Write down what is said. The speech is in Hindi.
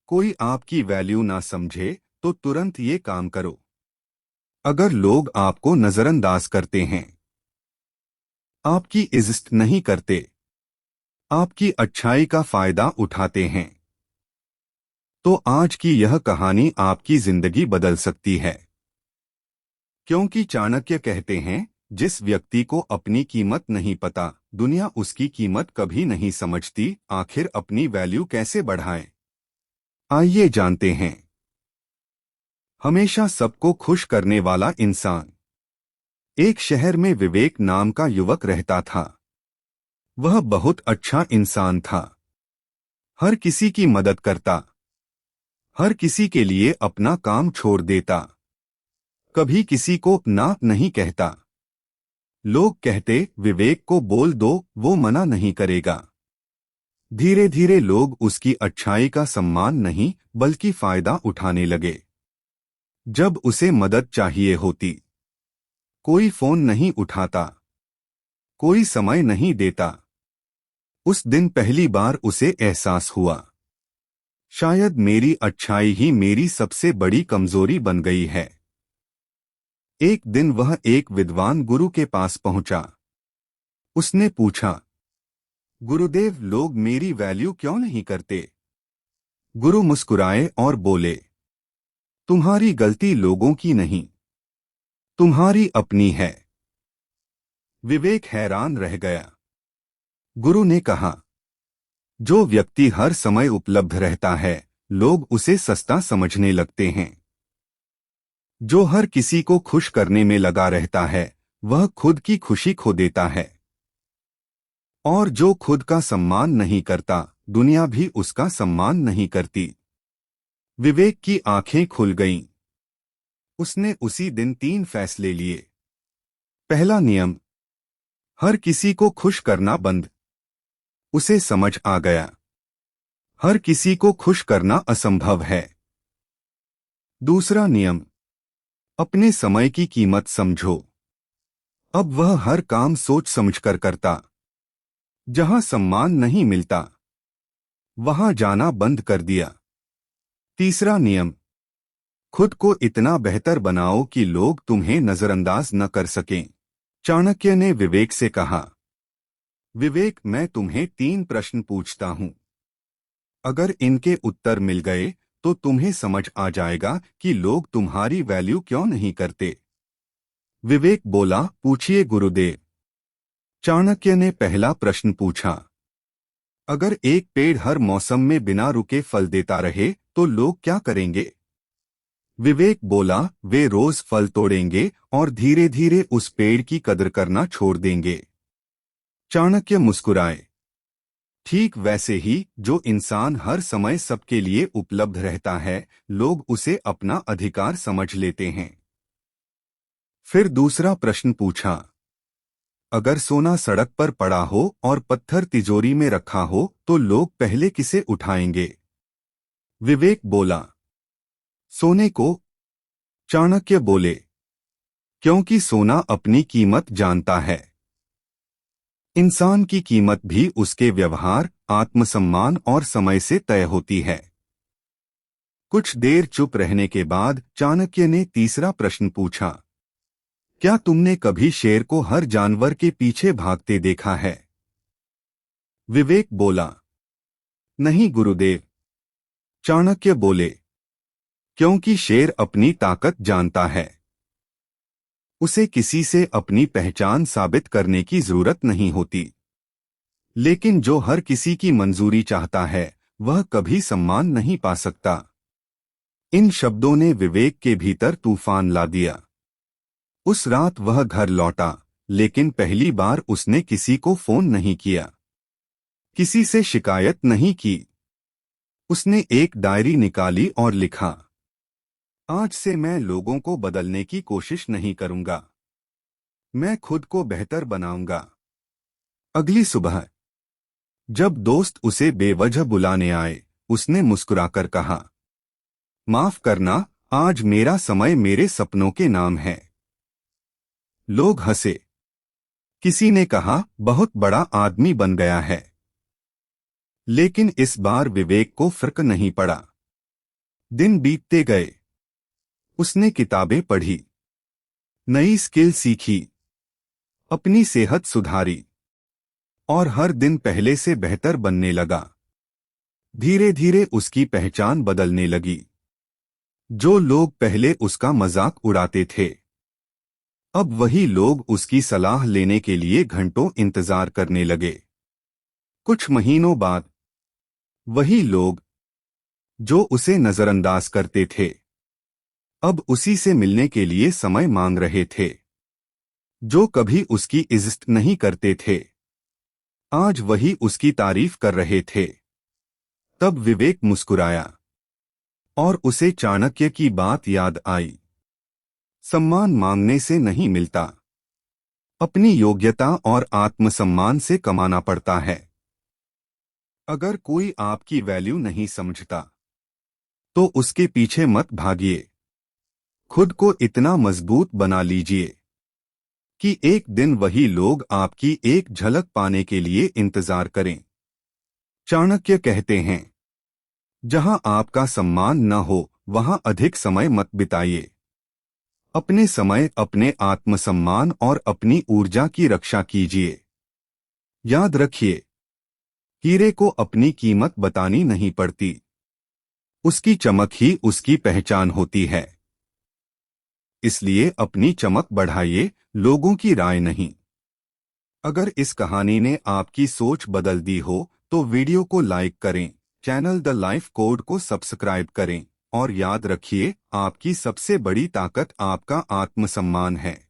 कोई आपकी वैल्यू ना समझे तो तुरंत ये काम करो। अगर लोग आपको नजरअंदाज करते हैं, आपकी इज्जत नहीं करते, आपकी अच्छाई का फायदा उठाते हैं, तो आज की यह कहानी आपकी जिंदगी बदल सकती है। क्योंकि चाणक्य कहते हैं, जिस व्यक्ति को अपनी कीमत नहीं पता, दुनिया उसकी कीमत कभी नहीं समझती। आखिर अपनी वैल्यू कैसे बढ़ाएं? आइए जानते हैं। हमेशा सबको खुश करने वाला इंसान। एक शहर में विवेक नाम का युवक रहता था। वह बहुत अच्छा इंसान था। हर किसी की मदद करता, हर किसी के लिए अपना काम छोड़ देता, कभी किसी को ना नहीं कहता। लोग कहते, विवेक को बोल दो, वो मना नहीं करेगा। धीरे धीरे लोग उसकी अच्छाई का सम्मान नहीं बल्कि फायदा उठाने लगे। जब उसे मदद चाहिए होती, कोई फोन नहीं उठाता, कोई समय नहीं देता। उस दिन पहली बार उसे एहसास हुआ, शायद मेरी अच्छाई ही मेरी सबसे बड़ी कमजोरी बन गई है। एक दिन वह एक विद्वान गुरु के पास पहुंचा। उसने पूछा, गुरुदेव, लोग मेरी वैल्यू क्यों नहीं करते? गुरु मुस्कुराए और बोले, तुम्हारी गलती लोगों की नहीं, तुम्हारी अपनी है। विवेक हैरान रह गया। गुरु ने कहा, जो व्यक्ति हर समय उपलब्ध रहता है, लोग उसे सस्ता समझने लगते हैं। जो हर किसी को खुश करने में लगा रहता है, वह खुद की खुशी खो देता है। और जो खुद का सम्मान नहीं करता, दुनिया भी उसका सम्मान नहीं करती। विवेक की आंखें खुल गईं। उसने उसी दिन 3 फैसले लिए। पहला नियम, हर किसी को खुश करना बंद। उसे समझ आ गया, हर किसी को खुश करना असंभव है। दूसरा नियम, अपने समय की कीमत समझो। अब वह हर काम सोच समझकर करता। जहां सम्मान नहीं मिलता, वहां जाना बंद कर दिया। तीसरा नियम, खुद को इतना बेहतर बनाओ कि लोग तुम्हें नजरअंदाज न कर सकें। चाणक्य ने विवेक से कहा, विवेक, मैं तुम्हें 3 प्रश्न पूछता हूं। अगर इनके उत्तर मिल गए तो तुम्हें समझ आ जाएगा कि लोग तुम्हारी वैल्यू क्यों नहीं करते। विवेक बोला, पूछिए गुरुदेव। चाणक्य ने पहला प्रश्न पूछा, अगर एक पेड़ हर मौसम में बिना रुके फल देता रहे तो लोग क्या करेंगे? विवेक बोला, वे रोज फल तोड़ेंगे और धीरे धीरे उस पेड़ की कदर करना छोड़ देंगे। चाणक्य मुस्कुराए, ठीक वैसे ही जो इंसान हर समय सबके लिए उपलब्ध रहता है, लोग उसे अपना अधिकार समझ लेते हैं। फिर दूसरा प्रश्न पूछा, अगर सोना सड़क पर पड़ा हो और पत्थर तिजोरी में रखा हो तो लोग पहले किसे उठाएंगे? विवेक बोला, सोने को। चाणक्य बोले, क्योंकि सोना अपनी कीमत जानता है। इंसान की कीमत भी उसके व्यवहार, आत्मसम्मान और समय से तय होती है। कुछ देर चुप रहने के बाद चाणक्य ने तीसरा प्रश्न पूछा, क्या तुमने कभी शेर को हर जानवर के पीछे भागते देखा है? विवेक बोला, नहीं गुरुदेव। चाणक्य बोले, क्योंकि शेर अपनी ताकत जानता है। उसे किसी से अपनी पहचान साबित करने की जरूरत नहीं होती। लेकिन जो हर किसी की मंजूरी चाहता है, वह कभी सम्मान नहीं पा सकता। इन शब्दों ने विवेक के भीतर तूफान ला दिया। उस रात वह घर लौटा, लेकिन पहली बार उसने किसी को फोन नहीं किया, किसी से शिकायत नहीं की। उसने एक डायरी निकाली और लिखा, आज से मैं लोगों को बदलने की कोशिश नहीं करूंगा, मैं खुद को बेहतर बनाऊंगा। अगली सुबह जब दोस्त उसे बेवजह बुलाने आए, उसने मुस्कुराकर कहा, माफ करना, आज मेरा समय मेरे सपनों के नाम है। लोग हंसे। किसी ने कहा, बहुत बड़ा आदमी बन गया है। लेकिन इस बार विवेक को फर्क नहीं पड़ा। दिन बीतते गए। उसने किताबें पढ़ी, नई स्किल सीखी, अपनी सेहत सुधारी और हर दिन पहले से बेहतर बनने लगा। धीरे धीरे उसकी पहचान बदलने लगी। जो लोग पहले उसका मजाक उड़ाते थे, अब वही लोग उसकी सलाह लेने के लिए घंटों इंतजार करने लगे। कुछ महीनों बाद वही लोग जो उसे नजरअंदाज करते थे, अब उसी से मिलने के लिए समय मांग रहे थे। जो कभी उसकी इज्जत नहीं करते थे, आज वही उसकी तारीफ कर रहे थे। तब विवेक मुस्कुराया और उसे चाणक्य की बात याद आई। सम्मान मांगने से नहीं मिलता, अपनी योग्यता और आत्मसम्मान से कमाना पड़ता है। अगर कोई आपकी वैल्यू नहीं समझता तो उसके पीछे मत भागिए। खुद को इतना मजबूत बना लीजिए कि एक दिन वही लोग आपकी एक झलक पाने के लिए इंतजार करें। चाणक्य कहते हैं, जहां आपका सम्मान न हो वहां अधिक समय मत बिताइए। अपने समय, अपने आत्मसम्मान और अपनी ऊर्जा की रक्षा कीजिए। याद रखिए, हीरे को अपनी कीमत बतानी नहीं पड़ती, उसकी चमक ही उसकी पहचान होती है। इसलिए अपनी चमक बढ़ाइए, लोगों की राय नहीं। अगर इस कहानी ने आपकी सोच बदल दी हो तो वीडियो को लाइक करें, चैनल द लाइफ कोड को सब्सक्राइब करें और याद रखिए, आपकी सबसे बड़ी ताकत आपका आत्मसम्मान है।